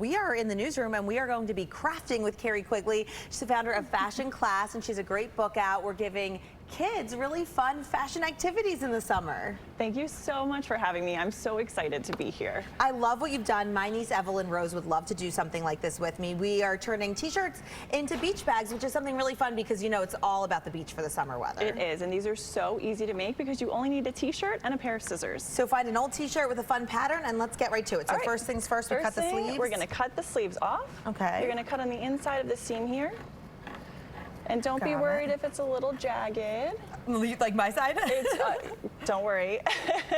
we are in the newsroom and we are going to be crafting with Kerri Quigley. She's the founder of Fashion Class and she's a great book out. We're giving kids really fun fashion activities in the summer. Thank you so much for having me. I'm so excited to be here. I love what you've done. My niece Evelyn Rose would love to do something like this with me. We are turning t-shirts into beach bags, which is something really fun because you know it's all about the beach for the summer weather. It is, and these are so easy to make because you only need a t-shirt and a pair of scissors. So find an old t-shirt with a fun pattern and let's get right to it. So first things first, we cut the sleeves. We're going to cut the sleeves off. Okay. You're going to cut on the inside of the seam here. And don't be worried if it's a little jagged. Like my side? Don't worry.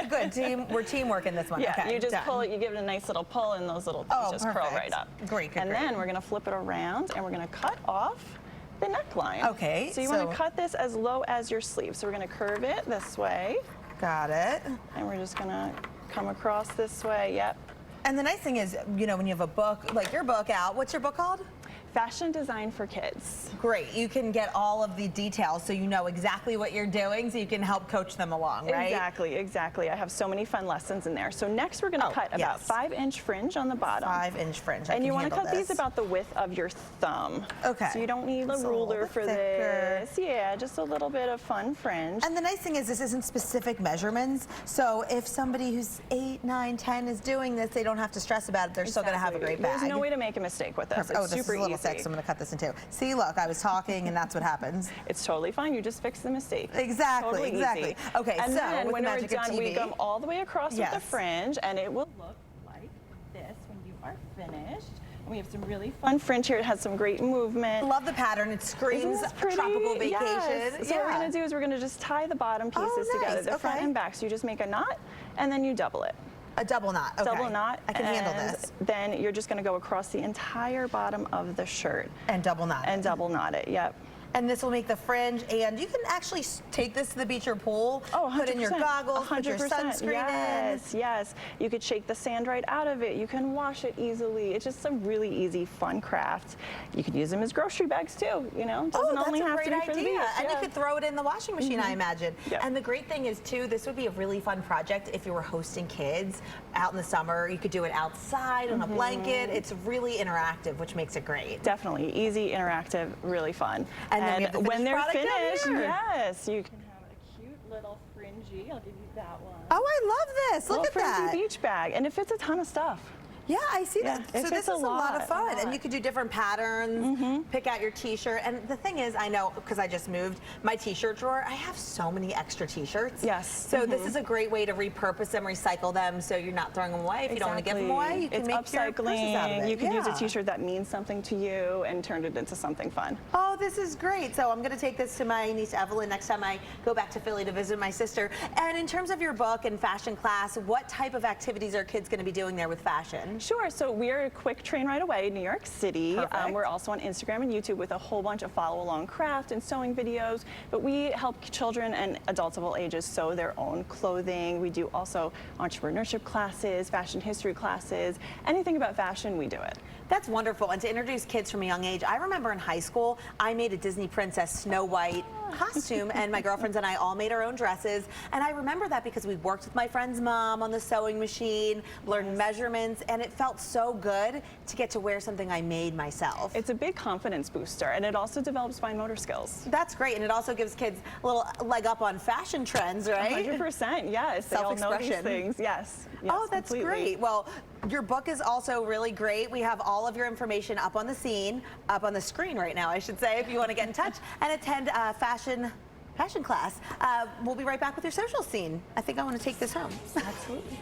Good. We're teamwork in this one. Yeah, okay, you just pull it, you give it a nice little pull, and those little just curl right up. Great. And then we're going to flip it around, and we're going to cut off the neckline. Okay. So you want to cut this as low as your sleeve. So we're going to curve it this way. Got it. And we're just going to come across this way. Yep. And the nice thing is, you know, when you have a book, like your book out, what's your book called? Fashion Design for Kids. Great. You can get all of the details so you know exactly what you're doing so you can help coach them along, right? Exactly, exactly. I have so many fun lessons in there. So next we're going to cut about 5-inch fringe on the bottom. 5-inch fringe. And you want to cut these about the width of your thumb. Okay. So you don't need a ruler for this. Yeah, just a little bit of fun fringe. And the nice thing is this isn't specific measurements. So if somebody who's 8, 9, 10 is doing this, they don't have to stress about it. They're still going to have a great bag. There's no way to make a mistake with this. It's super easy. So I'm going to cut this in two. See, look, I was talking and that's what happens. It's totally fine. You just fix the mistake. Exactly, totally exactly. Easy. Okay, and so then when we're done, we come all the way across with the fringe, and it will look like this when you are finished. And we have some really fun fringe here. It has some great movement. Love the pattern. It screams tropical vacation. Yes. So what we're going to do is we're going to just tie the bottom pieces together, the front and back. So you just make a knot, and then you double it. A double knot. Okay. Double knot. I can handle this. Then you're just going to go across the entire bottom of the shirt. And double knot. And double knot it. Yep. And this will make the fringe, and you can actually take this to the beach or pool, put in your goggles, put your sunscreen in. Yes. You could shake the sand right out of it. You can wash it easily. It's just a really easy, fun craft. You could use them as grocery bags too, you know? Doesn't only have to be for the beach. And you could throw it in the washing machine, I imagine. Yep. And the great thing is too, this would be a really fun project if you were hosting kids out in the summer. You could do it outside on a blanket. It's really interactive, which makes it great. Definitely. Easy, interactive, really fun. And then when they're finished, yes, you can have a cute little fringy. I'll give you that one. Oh, I love this. Look at that. Little fringy beach bag, and it fits a ton of stuff. Yeah, I see that. So this is a lot of fun. And you could do different patterns, pick out your t-shirt. And the thing is, I know, because I just moved, my t-shirt drawer, I have so many extra t-shirts. Yes. So this is a great way to repurpose them, recycle them, so you're not throwing them away. If you don't want to give them away, you can make your purses out of it. You can use a t-shirt that means something to you and turn it into something fun. Oh, this is great. So I'm going to take this to my niece Evelyn next time I go back to Philly to visit my sister. And in terms of your book and Fashion Class, what type of activities are kids going to be doing there with fashion? Sure. So we are a quick train right away in New York City. We're also on Instagram and YouTube with a whole bunch of follow-along craft and sewing videos. But we help children and adults of all ages sew their own clothing. We do also entrepreneurship classes, fashion history classes. Anything about fashion, we do it. That's wonderful. And to introduce kids from a young age, I remember in high school, I made a Disney Princess Snow White costume, and my girlfriends and I all made our own dresses. And I remember that because we worked with my friend's mom on the sewing machine, learned measurements, and it felt so good to get to wear something I made myself. It's a big confidence booster, and it also develops fine motor skills. That's great, and it also gives kids a little leg up on fashion trends, right? 100%, yes. They all know these things, yes. Oh, that's great. Well, your book is also really great. We have all of your information up on the screen right now, I should say, if you want to get in touch and attend fashion class. We'll be right back with your social scene. I think I want to take this home. Absolutely.